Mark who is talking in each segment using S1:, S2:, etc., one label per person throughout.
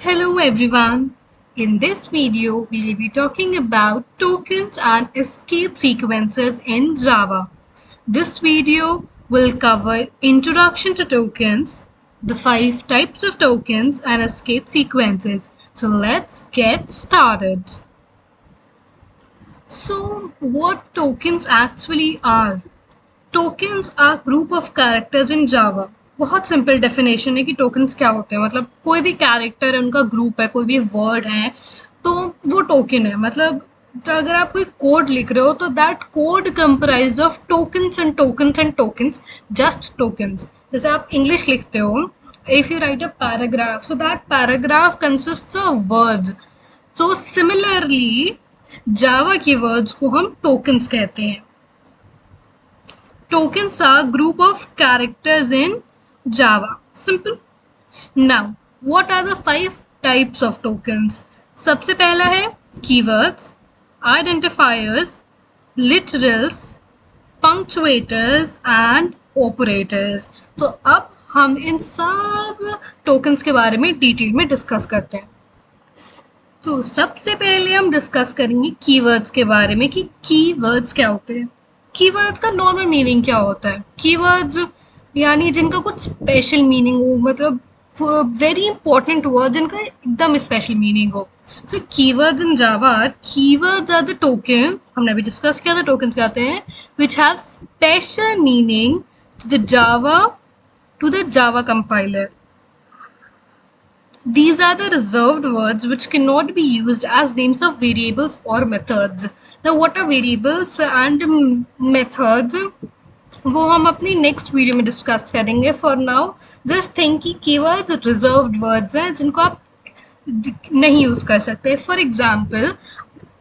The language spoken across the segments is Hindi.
S1: Hello everyone. In this video, we will be talking about tokens and escape sequences in Java. This video will cover introduction to tokens, the 5 types of tokens and escape sequences. So let's get started. So what tokens actually are? Tokens are group of characters in Java. बहुत सिंपल डेफिनेशन है कि टोकन्स क्या होते हैं। मतलब कोई भी कैरेक्टर है, उनका ग्रुप है, कोई भी वर्ड है तो वो टोकन है। मतलब तो अगर आप कोई कोड लिख रहे हो तो that code comprise of tokens and tokens and tokens, just tokens. जैसे आप इंग्लिश लिखते हो, if you write a paragraph, so that paragraph consists of words. So similarly Java की वर्ड्स को हम टोकन्स कहते हैं। Tokens are group of characters in Java. Simple. Now, what are the 5 types of tokens? सबसे पहला है keywords, identifiers, literals, punctuators and operators. तो अब हम इन सब tokens के बारे में डिटेल में डिस्कस करते हैं। तो सबसे पहले हम डिस्कस करेंगे कीवर्ड्स के बारे में कि कीवर्ड्स क्या होते हैं। कीवर्ड्स का नॉर्मल मीनिंग क्या होता है? कीवर्ड्स यानी जिनका कुछ स्पेशल मीनिंग हो, मतलब वेरी इंपॉर्टेंट वर्ड जिनका एकदम स्पेशल मीनिंग हो। So keywords in Java, keywords are the token, हमने अभी डिस्कस किया था टोकन्स क्या होते हैं, which have special meaning to the Java compiler. These are the reserved words which cannot be used as names of variables or methods. Now what are variables and methods? वो हम अपनी नेक्स्ट वीडियो में डिस्कस करेंगे. फॉर नाउ जस्ट थिंक कि कीवर्ड्स रिजर्व्ड वर्ड्स हैं जिनको आप नहीं यूज़ कर सकते. फॉर एग्जाम्पल,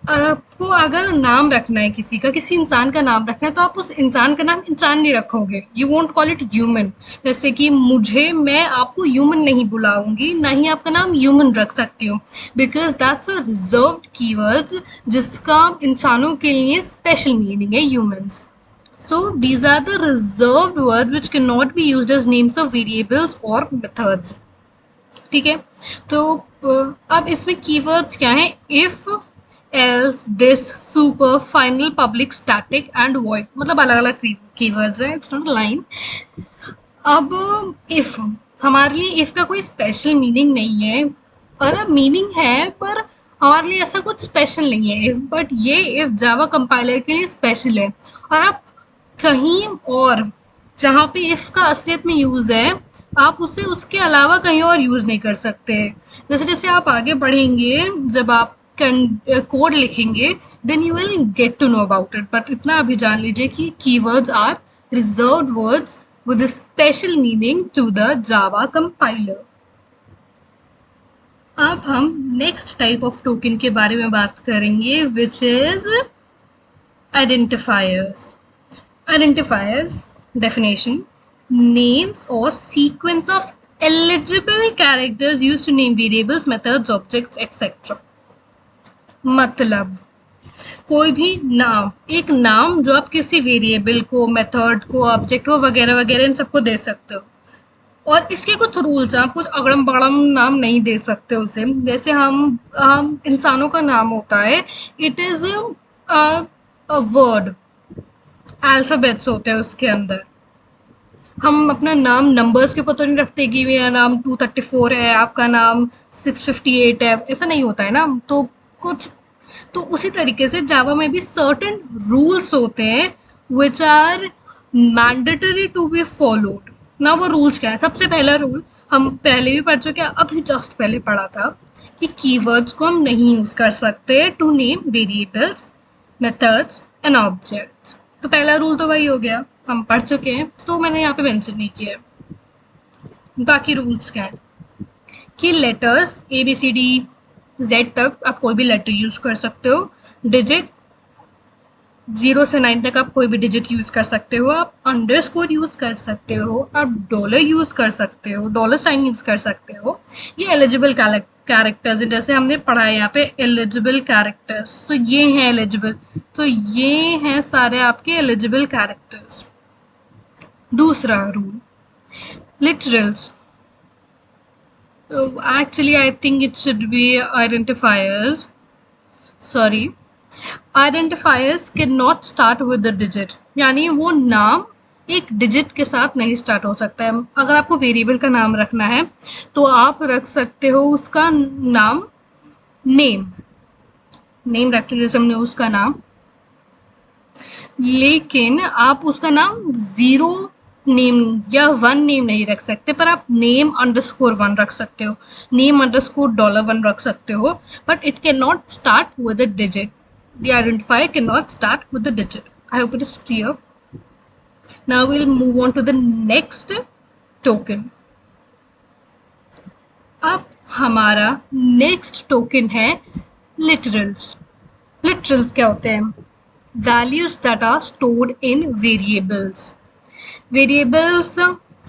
S1: आपको अगर नाम रखना है किसी का, किसी इंसान का नाम रखना है, तो आप उस इंसान का नाम इंसान नहीं रखोगे. You won't call it human. जैसे कि मैं आपको ह्यूमन नहीं बुलाऊंगी, ना ही आपका नाम ह्यूमन रख सकती हूँ, because that's a reserved keyword जिसका इंसानों के लिए स्पेशल मीनिंग है, humans. So these are the reserved words which cannot be used as names of variables or methods. ठीक है, तो अब इसमें कीवर्ड्स क्या हैं? If, else, this, super, final, public, static and void. मतलब अलग अलग कीवर्ड्स हैं, इट्स नॉट लाइन. अब इफ, हमारे लिए इफ का कोई स्पेशल मीनिंग नहीं है, और मीनिंग है पर हमारे लिए ऐसा कुछ स्पेशल नहीं है इफ. बट ये इफ जावा कंपाइलर के लिए स्पेशल है, और आप कहीं और जहाँ पे इफ का असलियत में यूज है, आप उसे उसके अलावा कहीं और यूज नहीं कर सकते. जैसे जैसे आप आगे बढ़ेंगे, जब आप कोड लिखेंगे, then you will get to know about it. But इतना अभी जान लीजिए कि keywords are reserved words with a special meaning to the Java compiler. अब हम नेक्स्ट टाइप ऑफ टोकन के बारे में बात करेंगे, which is identifiers. Identifiers definition: names or sequence of eligible characters used to name variables, methods, objects, etc. मतलब कोई भी नाम, एक नाम जो आप किसी वेरिएबल को, मेथड को, ऑब्जेक्ट को वगैरह वगैरह इन सबको दे सकते हो. और इसके कुछ रूल्स हैं, आप कुछ अगड़म बगड़म नाम नहीं दे सकते उसे. जैसे हम इंसानों का नाम होता है, it is a word, alphabets होते हैं उसके अंदर. हम अपना नाम नंबर्स के ऊपर तो नहीं रखते कि मेरा नाम 234 है, आपका नाम 658 है, ऐसा नहीं होता है ना. तो कुछ तो उसी तरीके से जावा में भी सर्टेन रूल्स होते हैं which are mandatory to be followed. ना वो रूल्स क्या है? सबसे पहला रूल हम पहले भी पढ़ चुके हैं, अभी जस्ट पहले पढ़ा था, कि कीवर्ड्स को हम नहीं यूज़ कर सकते to name variables, methods and objects. तो पहला रूल तो वही हो गया, हम पढ़ चुके हैं, तो मैंने यहाँ पे मेंशन नहीं किया है. बाकी रूल्स क्या है कि लेटर्स ABCD Z तक आप कोई भी लेटर यूज कर सकते हो. डिजिट 0 से 9 तक आप कोई भी डिजिट यूज कर सकते हो. आप अंडरस्कोर यूज कर सकते हो, आप डॉलर यूज कर सकते हो, डॉलर साइन यूज कर सकते हो. ये एलिजिबल कैरेक्टर्स, जैसे हमने पढ़ा है यहाँ पे एलिजिबल कैरेक्टर्स. तो ये हैं एलिजिबल, तो ये हैं सारे आपके एलिजिबल कैरेक्टर्स. दूसरा rule, literals. Actually, I think it should be identifiers. Sorry. Identifiers can not start with the digit, यानी वो नाम एक डिजिट के साथ नहीं स्टार्ट हो सकता है. अगर आपको वेरिएबल का नाम रखना है तो आप रख सकते हो उसका नाम नेम रख लीजिए, हमने उसका नाम, लेकिन आप उसका नाम 0 नेम या 1 नेम नहीं रख सकते, पर आप नेम अंडरस्कोर 1 रख सकते हो, नेम अंडरस्कोर $1 रख सकते हो, but it can not start with a digit. The identifier cannot start with the digit. I hope it is clear. Now we'll move on to the next token. अब हमारा next token है literals. Literals क्या होते हैं? Values that are stored in variables. Variables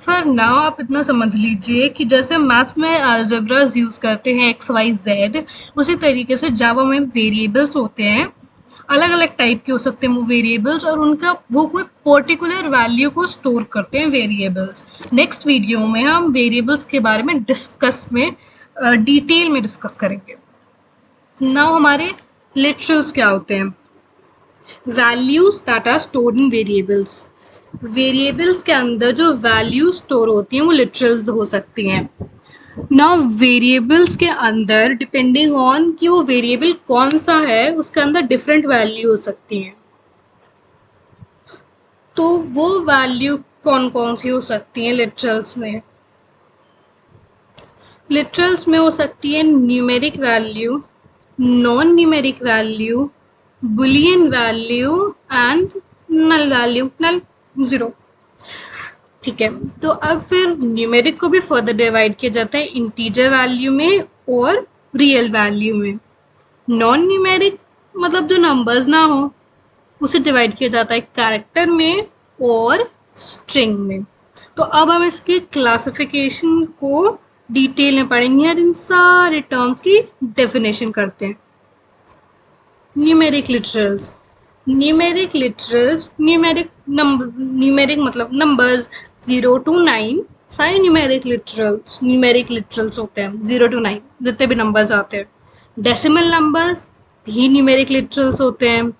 S1: for now आप इतना समझ लीजिए कि जैसे मैथ्स में algebras यूज करते हैं x, y, z, उसी तरीके से जावा में वेरिएबल्स होते हैं. अलग अलग टाइप के हो सकते हैं वो वेरिएबल्स, और उनका वो कोई पर्टिकुलर वैल्यू को स्टोर करते हैं वेरिएबल्स. नेक्स्ट वीडियो में हम वेरिएबल्स के बारे में डिटेल में डिस्कस करेंगे. नाउ हमारे लिटरल्स क्या होते हैं? Values that are stored in variables. Variables के अंदर जो वैल्यूज स्टोर होती हैं वो लिटरल्स हो सकती हैं. नाउ वेरिएबल्स के अंदर डिपेंडिंग ऑन कि वो वेरिएबल कौन सा है उसके अंदर डिफरेंट वैल्यू हो सकती हैं. तो वो वैल्यू कौन कौन सी हो सकती हैं लिटरल्स में? लिटरल्स में हो सकती है numeric value, non numeric value, boolean value and null value, null 0. ठीक है, तो अब फिर न्यूमेरिक को भी फर्दर डिवाइड किया जाता है इंटीजर वैल्यू में और रियल वैल्यू में. नॉन न्यूमेरिक मतलब जो नंबर्स ना हो उसे डिवाइड किया जाता है कैरेक्टर में और स्ट्रिंग में. तो अब हम इसकी क्लासिफिकेशन को डिटेल में पढ़ेंगे और इन सारे टर्म्स की डेफिनेशन करते हैं. Numeric literals. Numeric literals, numeric मतलब नंबर्स 0 to 9 सारे न्यूमेरिक लिटरल्स होते हैं. 0 to 9 जितने भी नंबर्स आते हैं. डेसिमल नंबर्स भी न्यूमेरिक लिटरल्स होते हैं.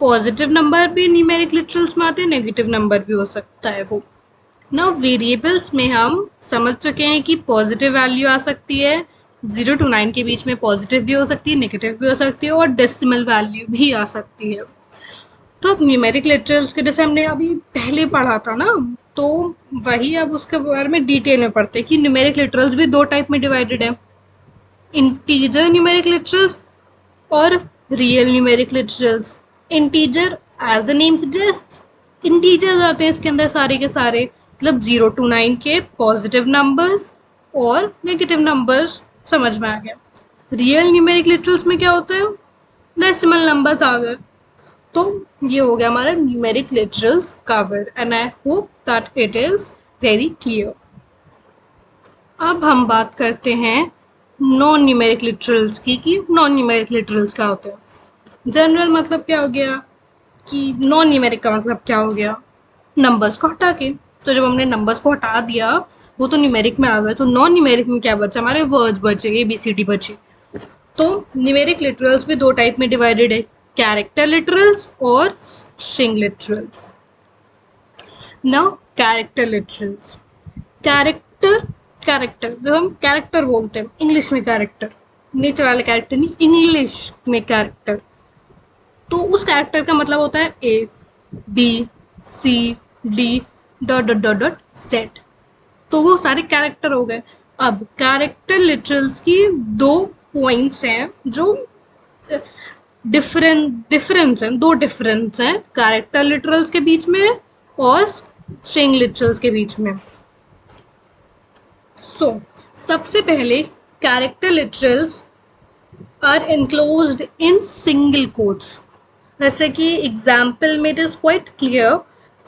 S1: पॉजिटिव नंबर भी न्यूमेरिक लिटरल्स में आते हैं, नेगेटिव नंबर भी हो सकता है वो. नाउ वेरिएबल्स में हम समझ चुके हैं कि पॉजिटिव वैल्यू आ सकती है, 0 to 9 के बीच में पॉजिटिव भी हो सकती है, नेगेटिव भी हो सकती है और डेसिमल वैल्यू भी आ सकती है. तो अब न्यूमेरिक लिटरल्स के जैसे हमने अभी पहले पढ़ा था ना, तो वही अब उसके बारे में डिटेल में पढ़ते हैं कि न्यूमेरिक लिटरल्स भी 2 टाइप में डिवाइडेड है, इंटीजर न्यूमेरिक लिटरल्स और real numeric literals. Integer as the name suggest, integers आते हैं इसके अंदर सारे के सारे, मतलब 0 to 9 के पॉजिटिव नंबर्स और नेगेटिव नंबर्स. समझ में आ गया. रियल न्यूमेरिक लिटरल्स में क्या होता है? डेसिमल नंबर्स आ गए. तो ये हो गया हमारा numeric literals covered and I hope that it is very clear. अब हम बात करते हैं नॉन न्यूमेरिक लिटरल्स की, कि नॉन न्यूमेरिक लिटरल्स क्या होते हैं. जनरल मतलब क्या हो गया कि नॉन न्यूमेरिक का मतलब क्या हो गया? नंबर्स को हटा के. तो जब हमने नंबर्स को हटा दिया वो तो न्यूमेरिक में आ गए, तो नॉन न्यूमेरिक में क्या बचा? हमारे वर्ड्स बचे, ABCD बचे. तो न्यूमेरिक लिटरल्स भी 2 टाइप में डिवाइडेड है, कैरेक्टर लिटरल्स और string literals. Now character literals. Character जब हम कैरेक्टर बोलते हैं इंग्लिश में, कैरेक्टर नेचर वाले कैरेक्टर नहीं, इंग्लिश में कैरेक्टर, तो उस कैरेक्टर का मतलब होता है ABCD ... सेट. तो वो सारे कैरेक्टर हो गए. अब कैरेक्टर लिटरल्स की 2 पॉइंट्स हैं जो डिफरेंस हैं कैरेक्टर लिटरल्स के बीच में और स्ट्रिंग लिटरल्स के बीच में. तो सबसे पहले character literals are enclosed in single quotes. जैसे कि एग्जाम्पल में इट इज क्वाइट क्लियर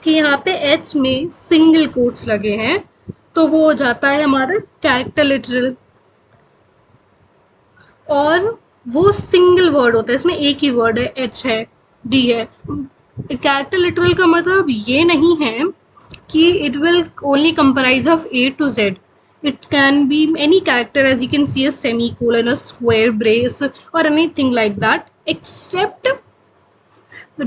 S1: कि यहाँ पे H में सिंगल कोट्स लगे हैं, तो वो हो जाता है हमारा कैरेक्टर लिटरल. और वो सिंगल वर्ड होता है, इसमें एक ही वर्ड है, H है, D है. कैरेक्टर लिटरल का मतलब ये नहीं है कि it will only comprise of A to Z. It can be any character, as you can see, a semicolon, a square brace, or anything like that, except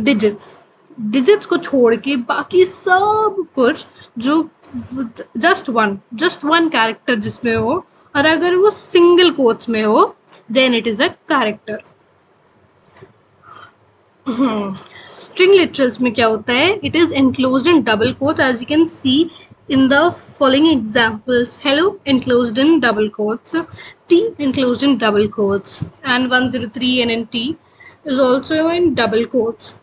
S1: digits. Digits को छोड़ के बाकी सब कुछ जो जस्ट वन कैरेक्टर जिसमें हो, और अगर वो सिंगल कोट्स में हो then it is a character. String literals में क्या होता है? It is enclosed in double quotes, as you can see in the following examples. Hello enclosed in double quotes, T enclosed in double quotes, and 103 NNT is also in double quotes.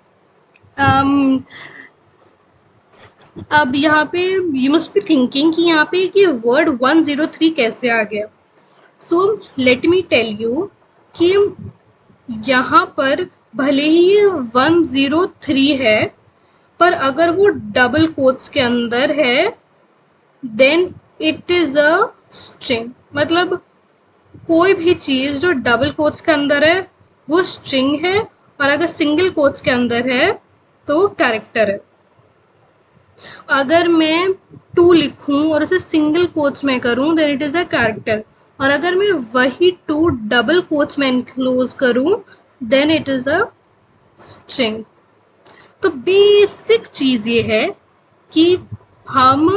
S1: अब यहाँ पे यू मस्ट बी थिंकिंग कि यहाँ पे कि वर्ड 103 कैसे आ गया. So let me tell you कि यहाँ पर भले ही 103 है, पर अगर वो डबल कोट्स के अंदर है then it is a string. मतलब कोई भी चीज जो डबल कोट्स के अंदर है वो स्ट्रिंग है, और अगर सिंगल कोट्स के अंदर है तो वो कैरेक्टर है. अगर मैं 2 लिखूं और उसे सिंगल कोट्स में करूं then it is a character, और अगर मैं वही 2 डबल कोट्स में एनक्लोज करूं then it is a string. तो बेसिक चीज ये है कि हम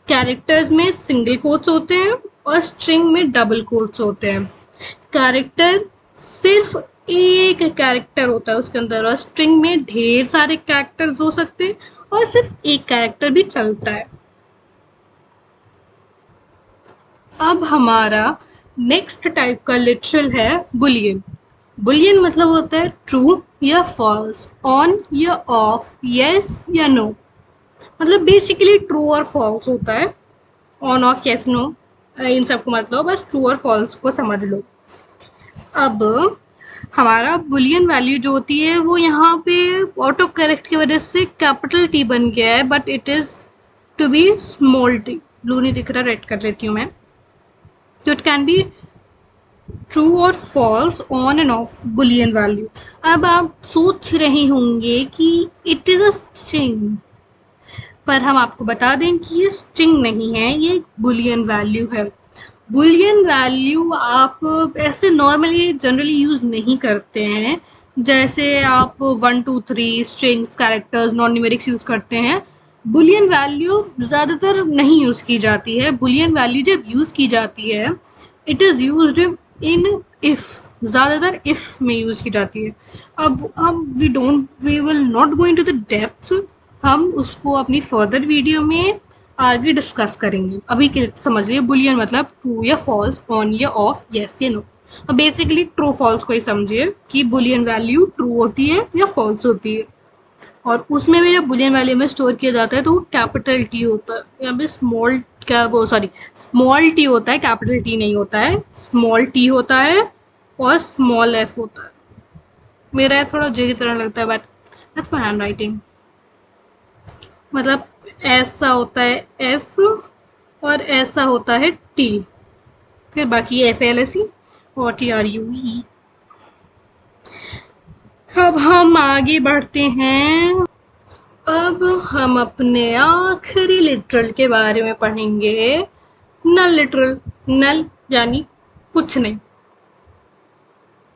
S1: कैरेक्टर्स में सिंगल कोट्स होते हैं और स्ट्रिंग में डबल कोट्स होते हैं. कैरेक्टर सिर्फ एक कैरेक्टर होता है उसके अंदर, और स्ट्रिंग में ढेर सारे कैरेक्टर्स हो सकते हैं और सिर्फ एक कैरेक्टर भी चलता है. अब हमारा नेक्स्ट टाइप का लिटरल है बुलियन. बुलियन मतलब होता है ट्रू या फॉल्स, ऑन या ऑफ, यस या नो. मतलब बेसिकली ट्रू और फॉल्स होता है. ऑन ऑफ यस नो इन सबको मतलब बस ट्रू और फॉल्स को समझ लो. अब हमारा बुलियन वैल्यू जो होती है वो यहाँ पे ऑटो करेक्ट की वजह से कैपिटल टी बन गया है, but it is to be small T. Blue नहीं दिख रहा, रेड कर लेती हूँ मैं. तो इट कैन बी ट्रू और false, on and off boolean value. अब आप सोच रहे होंगे कि इट इज अ स्ट्रिंग, पर हम आपको बता दें कि ये स्ट्रिंग नहीं है, ये बुलियन वैल्यू है. बुलियन वैल्यू आप ऐसे नॉर्मली जनरली यूज़ नहीं करते हैं. जैसे आप 1 2 3 strings, characters, non numerics use करते हैं. बुलियन वैल्यू ज़्यादातर नहीं यूज़ की जाती है. बुलियन वैल्यू जब यूज़ की जाती है it is used in if, ज़्यादातर इफ़ में यूज़ की जाती है. अब we will not go into the depths. हम उसको अपनी फर्दर वीडियो में आगे डिस्कस करेंगे. अभी के लिए समझ लिए बुलियन मतलब ट्रू या फॉल्स, ऑन या ऑफ, यस या नो. अब बेसिकली ट्रू फॉल्स को ही समझिए कि बुलियन वैल्यू ट्रू होती है या फॉल्स होती है, और उसमें भी जब बुलियन वैल्यू में स्टोर किया जाता है तो वो कैपिटल टी होता है. यहाँ पे स्मॉल टी होता है, कैपिटल टी नहीं होता है. स्मॉल टी होता है और स्मॉल एफ होता है. मेरा थोड़ा जे की तरह लगता है but that's my hand writing. मतलब ऐसा होता है एफ और ऐसा होता है टी, फिर बाकी एफ एल एस ई और टी आर यू ई. अब हम आगे बढ़ते हैं. अब हम अपने आखिरी लिटरल के बारे में पढ़ेंगे. नल लिटरल. नल यानी कुछ नहीं.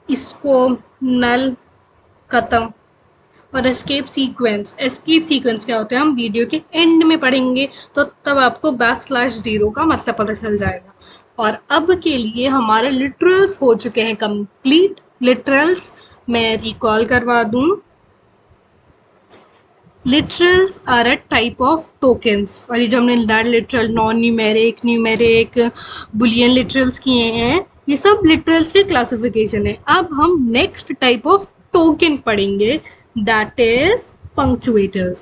S1: इसको नल खत्म. और एस्केप सीक्वेंस. एस्केप सीक्वेंस क्या होता है हम वीडियो के एंड में पढ़ेंगे, तो तब आपको \0 का मतलब पता चल जाएगा. और अब के लिए हमारे लिटरल्स हो चुके हैं कंप्लीट. लिटरल्स मैं रिकॉल करवा दूं. Literals are a type of tokens. और ये जो हमने literal, non numeric, numeric, boolean literals किए हैं, ये सब लिटरल्स के क्लासिफिकेशन है. अब हम नेक्स्ट टाइप ऑफ टोकन पढ़ेंगे, that is punctuators.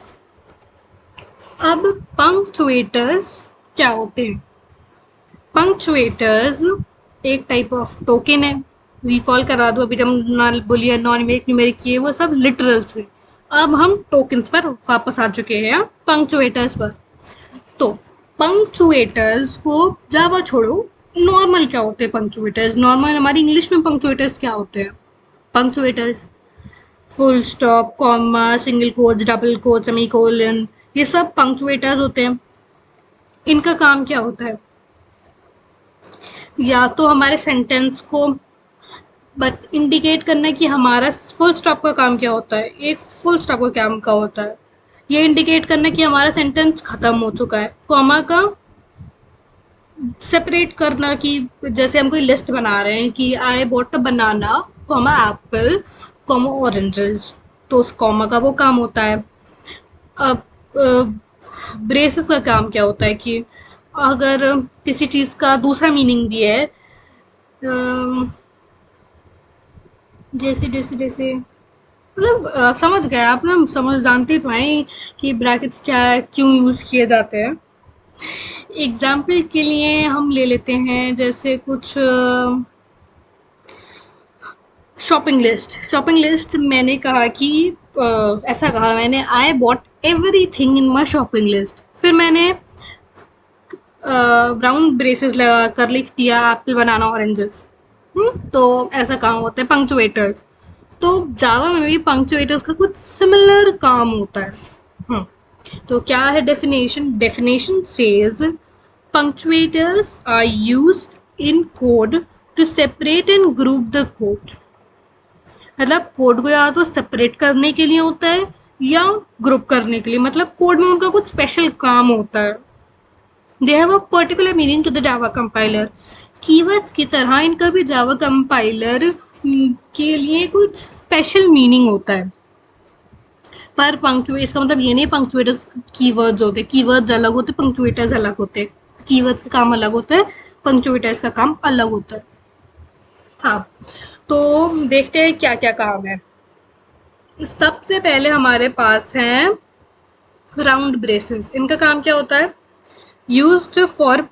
S1: अब punctuators क्या होते हैं? punctuators एक टाइप ऑफ टोकन है. रिकॉल करा दो, अभी जब बुलियन, नॉन न्यूमेरिक किए वो सब लिटरल्स है. अब हम टोकन्स पर वापस आ चुके हैं, punctuators पर. तो punctuators को जावा छोड़ो, नॉर्मल क्या होते हैं punctuators? नॉर्मल हमारी इंग्लिश में punctuators क्या होते हैं? punctuators full stop, comma, single quotes, double quotes, semicolon, ये सब पंक्चुएटर्स होते हैं. इनका काम क्या होता है? या तो हमारे सेंटेंस को बट इंडिकेट करना है कि हमारा फुल स्टॉप का काम क्या होता है, एक फुल स्टॉप का काम क्या होता है। ये इंडिकेट करना है कि हमारा सेंटेंस खत्म हो चुका है। कॉमा का सेपरेट करना कि जैसे हम कोई लिस्ट बना रहे हैं कि I bought a banana comma Apple comma oranges, तो उस कॉमा का वो काम होता है। अब ब्रेसेस का काम क्या होता है कि अगर किसी चीज़ का दूसरा मीनिंग भी है, अम, जैसे जैसे जैसे मतलब आप समझ गए, आप ना समझ जानते तो हैं कि ब्रैकेट्स क्या है, क्यों यूज़ किए जाते हैं। एग्जाम्पल के लिए हम ले लेते हैं जैसे कुछ शॉपिंग लिस्ट मैंने कहा कि ऐसा कहा मैंने, I bought everything in my shopping list, फिर मैंने ब्राउन ब्रेसेस लगा कर लिख दिया एप्पल बनाना ऑरेंजेस। तो ऐसा काम होता है पंक्चुएटर्स। तो जावा में भी पंक्चुएटर्स का कुछ सिमिलर काम होता है। तो क्या है definition? Definition says punctuators are used in code to separate and group the code। मतलब कोड को या तो सेपरेट करने के लिए होता है या ग्रुप करने के लिए, मतलब कोड में उनका कुछ स्पेशल काम होता है। They have a particular meaning to the Java compiler. Keywords की तरह इनका भी जावा कंपाइलर के लिए कुछ स्पेशल मीनिंग होता है। पर पंक्चुएट इसका मतलब ये नहीं पंक्चुएटर्स कीवर्ड्स होते, कीवर्ड्स अलग होते, पंक्चुएटर्स अलग होते। कीवर्ड्स का काम अलग होता है, पंक्चुएटर्स का काम अलग होता है। हाँ, तो देखते हैं क्या क्या काम है। सबसे पहले हमारे पास हैं राउंड ब्रेसेस। इनका काम क्या होता है? Used for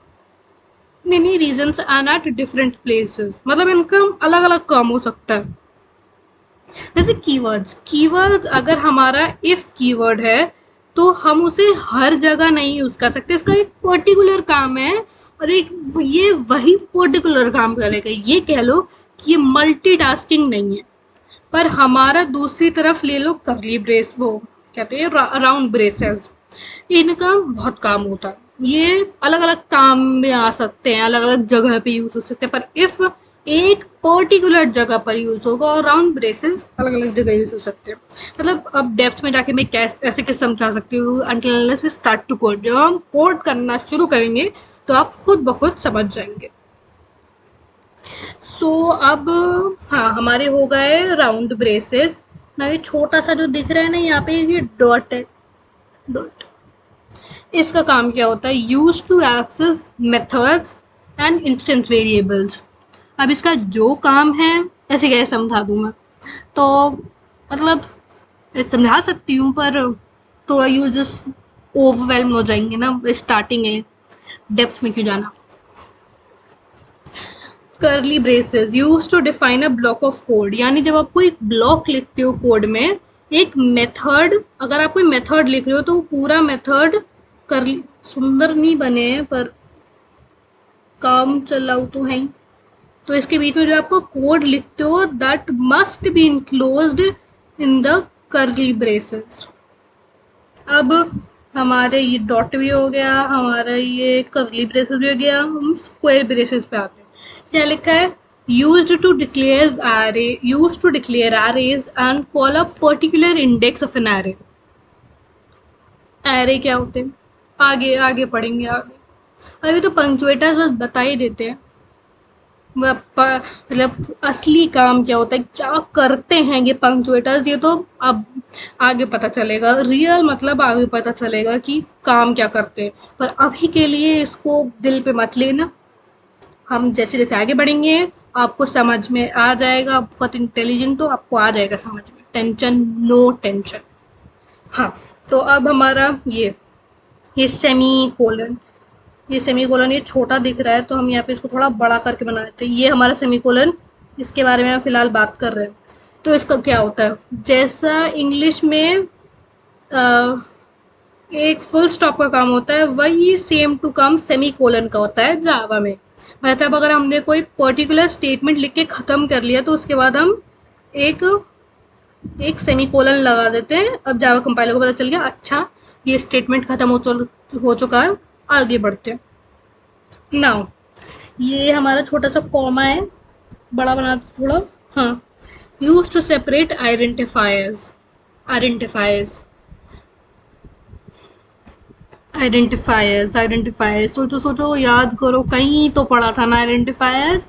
S1: many reasons and at different places, मतलब इनका अलग अलग काम हो सकता है। जैसे कीवर्ड्स अगर हमारा इफ कीवर्ड है तो हम उसे हर जगह नहीं यूज कर सकते, इसका एक पर्टिकुलर काम है और एक ये वही पर्टिकुलर काम करेगा। ये कह लो कि ये मल्टीटास्किंग नहीं है। पर हमारा दूसरी तरफ ले लो करली ब्रेस, वो कहते हैं राउंड ब्रेसेस, इनका बहुत काम होता है। ये अलग अलग काम में आ सकते हैं, अलग अलग जगह पे यूज हो सकते हैं, पर इफ एक पर्टिकुलर जगह पर यूज होगा और राउंड ब्रेसेस अलग अलग जगह यूज हो सकते हैं। मतलब अब डेप्थ में जाके मैं कैसे ऐसे कैसे समझा सकती हूँ, until unless we start to code. जब हम कोड करना शुरू करेंगे तो आप खुद ब खुद समझ जाएंगे। अब हाँ, हमारे हो गए राउंड ब्रेसेस ना। ये छोटा सा जो दिख रहा है ना यहाँ पे, ये डॉट है, डॉट। इसका काम क्या होता है? Use to access methods and instance variables. अब इसका जो काम है ऐसे कैसे समझा दूँ मैं? तो मतलब समझा सकती हूँ पर थोड़ा यूजर्स ओवरवेल्म हो जाएंगे ना, स्टार्टिंग है, डेप्थ में क्यों जाना। Curly braces use to define a block of code, यानी जब आप कोई ब्लॉक लिखते हो कोड में, एक मेथड, अगर आप कोई मेथड लिख रहे हो तो पूरा मेथड करली, सुंदर नहीं बने हैं पर काम चलाऊ तो है ही। तो इसके बीच में जो आपको कोड लिखते हो that must be enclosed in the करली ब्रेसेस। अब हमारे ये डॉट भी हो गया, हमारा ये करली ब्रेसेस भी हो गया, हम स्क्वायर ब्रेसेस पे आते हैं। क्या लिखा है? used to declare arrays and call a particular index of an array। array क्या होते हैं आगे आगे पढ़ेंगे आगे, अभी तो पंक्चुएटर्स बस बता ही देते हैं। मतलब असली काम क्या होता है, क्या करते हैं ये पंक्चुएटर्स, ये तो अब आगे पता चलेगा। रियल मतलब आगे पता चलेगा कि काम क्या करते हैं, पर अभी के लिए इसको दिल पे मत लेना। हम जैसे जैसे आगे बढ़ेंगे आपको समझ में आ जाएगा। आप बहुत इंटेलिजेंट हो, आपको आ जाएगा समझ में, टेंशन नो टेंशन। हाँ, तो अब हमारा ये सेमी कोलन, ये छोटा दिख रहा है तो हम यहाँ पे इसको थोड़ा बड़ा करके बना देते हैं। ये हमारा सेमी कोलन, इसके बारे में हम फिलहाल बात कर रहे हैं। तो इसका क्या होता है? जैसा इंग्लिश में एक फुल स्टॉप का काम होता है, वही same to comma semicolon का होता है जावा में। मतलब अगर हमने कोई पर्टिकुलर स्टेटमेंट लिख के ख़त्म कर लिया तो उसके बाद हम एक एक सेमी कोलन लगा देते हैं। अब जावा कंपाइलर को पता चल गया, अच्छा ये स्टेटमेंट ख़त्म हो चुका है, आगे बढ़ते हैं। नाउ ये हमारा छोटा सा कॉमा है, बड़ा बना थोड़ा। हाँ, use to separate identifiers. Identifiers identifiers सोचो सोचो, याद करो, कहीं तो पढ़ा था ना आइडेंटिफायर्स।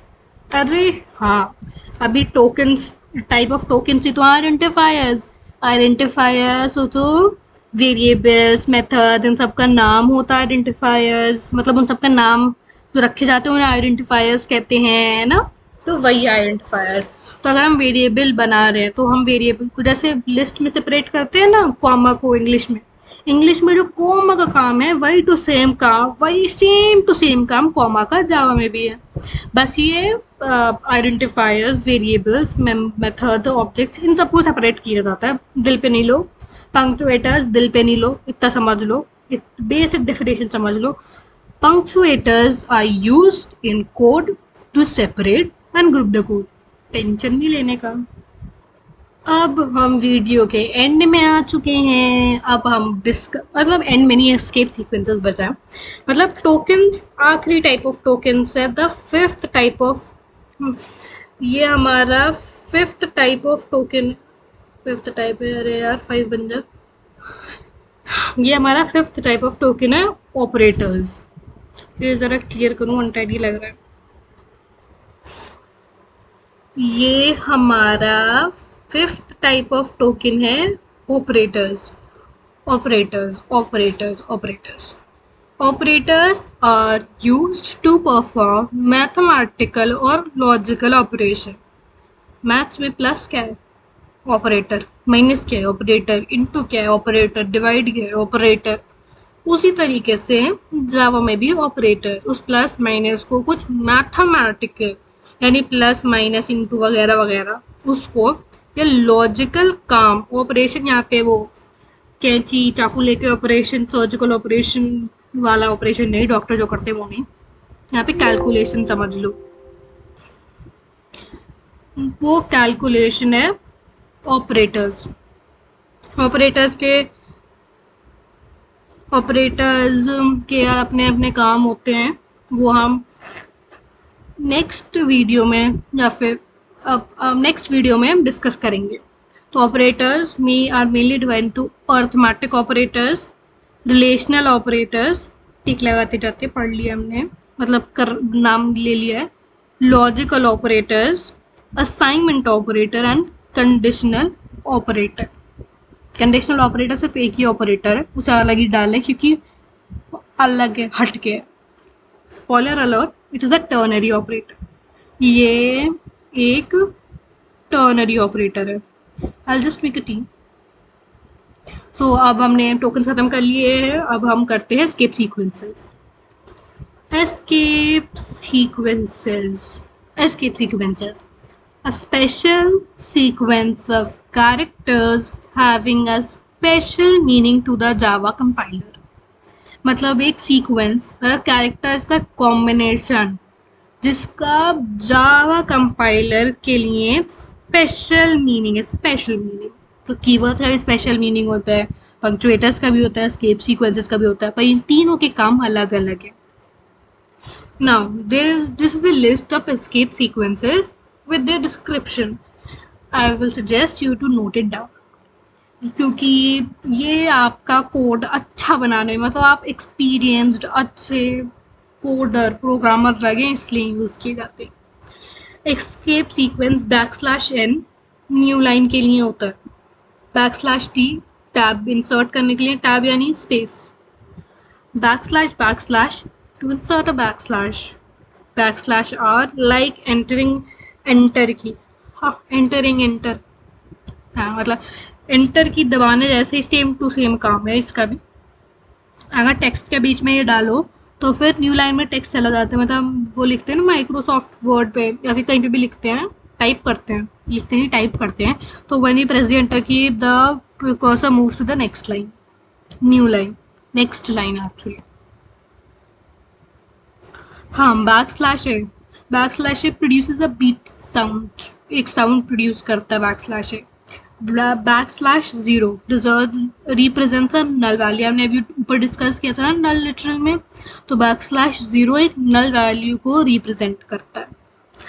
S1: अरे हाँ, अभी टोकन्स, टाइप ऑफ टोकन्स ही तो आइडेंटिफायर्स। आइडेंटिफायर सोचो, वेरिएबल्स, मेथड्स, इन सब का नाम होता है आइडेंटिफायर्स, मतलब उन सब का नाम जो रखे जाते हैं उन्हें आइडेंटिफायर्स कहते हैं, है ना। तो वही आइडेंटिफायर। तो अगर हम वेरिएबल बना रहे हैं तो हम वेरिएबल को जैसे लिस्ट में सेपरेट करते हैं ना, कॉमा को इंग्लिश में जो कॉमा का काम है वही टू सेम काम, वही सेम टू सेम काम कॉमा का जावा में भी है। बस ये आइडेंटिफायर्स, वेरिएबल्स, मेथड, ऑब्जेक्ट्स, इन सबको सेपरेट किया जाता है। दिल पे नहीं लो। पंक्चुएटर्स दिल पे नहीं लो, इतना समझ लो, बेसिक डेफिनेशन समझ लो। Punctuators are used in code to separate and group the code. Tension नहीं लेने का। अब हम वीडियो के एंड में आ चुके हैं। अब हम मतलब एंड में नहीं, एस्केप सीक्वेंसेस बचा है। मतलब टोकन्स आखिरी टाइप ऑफ टोकन्स है, द फिफ्थ टाइप ऑफ, ये हमारा fifth type of token, fifth type है, अरे यार 5 बन जा। ये हमारा फिफ्थ टाइप ऑफ टोकन है, ऑपरेटर्स। ये ज़रा क्लियर करूँ, अनटाइडी लग रहा है। ये हमारा फिफ्थ टाइप ऑफ टोकन है, operators. Operators are used to perform mathematical or logical operation. Maths में प्लस क्या है, ऑपरेटर। माइनस क्या है, ऑपरेटर। इनटू क्या है, ऑपरेटर। डिवाइड क्या है, ऑपरेटर। उसी तरीके से जावा में भी ऑपरेटर उस प्लस माइनस को कुछ मैथमेटिकल, यानी प्लस माइनस इनटू वगैरह वगैरह, उसको या लॉजिकल काम ऑपरेशन, यहाँ पे वो कैंची चाकू लेके ऑपरेशन, सर्जिकल ऑपरेशन वाला ऑपरेशन नहीं, डॉक्टर जो करते वो नहीं, यहाँ पे कैलकुलेशन समझ लो। वो कैलकुलेशन है ऑपरेटर्स। ऑपरेटर्स के ऑपरेटर्स के अपने अपने काम होते हैं, वो हम नेक्स्ट वीडियो में या फिर अब नेक्स्ट वीडियो में हम डिस्कस करेंगे। तो ऑपरेटर्स में are mainly divide to arithmetic operators, relational operators, tick लगाते जाते पढ़ लिया हमने, मतलब कर नाम ले लिया है। Logical operators, assignment operator and conditional operator. Conditional operator सिर्फ एक ही ऑपरेटर है, उसे अलग ही डाल है क्योंकि अलग है, हट के। Spoiler alert, it is a ternary operator. ये एक टर्नरी ऑपरेटर है। I just make a T. तो अब हमने टोकन खत्म कर लिए हैं, अब हम करते हैं escape sequences. Escape sequences escape sequences a special sequence of characters having a special meaning to the Java compiler। मतलब एक सीक्वेंस कैरेक्टर्स का कॉम्बिनेशन जिसका जावा कंपाइलर के लिए स्पेशल मीनिंग है। स्पेशल मीनिंग तो कीवर्ड्स का भी स्पेशल मीनिंग होता है, पंक्चुएटर्स का भी होता है, एस्केप सीक्वेंसेस का भी होता है, पर इन तीनों के काम अलग अलग है। Now this is a list of escape sequences with their description. I will suggest you to note it down, क्योंकि ये आपका कोड अच्छा बनाने में, मतलब आप एक्सपीरियंस्ड अच्छे कोडर प्रोग्रामर लगे इसलिए यूज़ किए जाते हैं। Escape sequence \n new line के लिए होता है, \t टैब इंसर्ट करने के लिए, टैब यानी space, \\, to insert a \r like entering, enter की, हाँ एंटरिंग, एंटर, हाँ मतलब एंटर की दबाने जैसे ही सेम टू सेम काम है इसका भी। अगर टेक्स्ट के बीच में ये डालो तो फिर न्यू लाइन में टेक्स्ट चला जाता है, मतलब वो लिखते हैं ना माइक्रोसॉफ्ट वर्ड पे या फिर कहीं पे भी लिखते हैं, टाइप करते हैं, लिखते नहीं टाइप करते हैं, तो when you press the enter key the cursor moves to the next line, new line, next line actually. हाँ back slash produces a beat sound, एक साउंड प्रोड्यूस करता है back slash. /0 represents a null value. हमने अभी ऊपर डिस्कस किया था ना नल लिटरल में, तो /0 एक नल वैल्यू को रिप्रेजेंट करता है.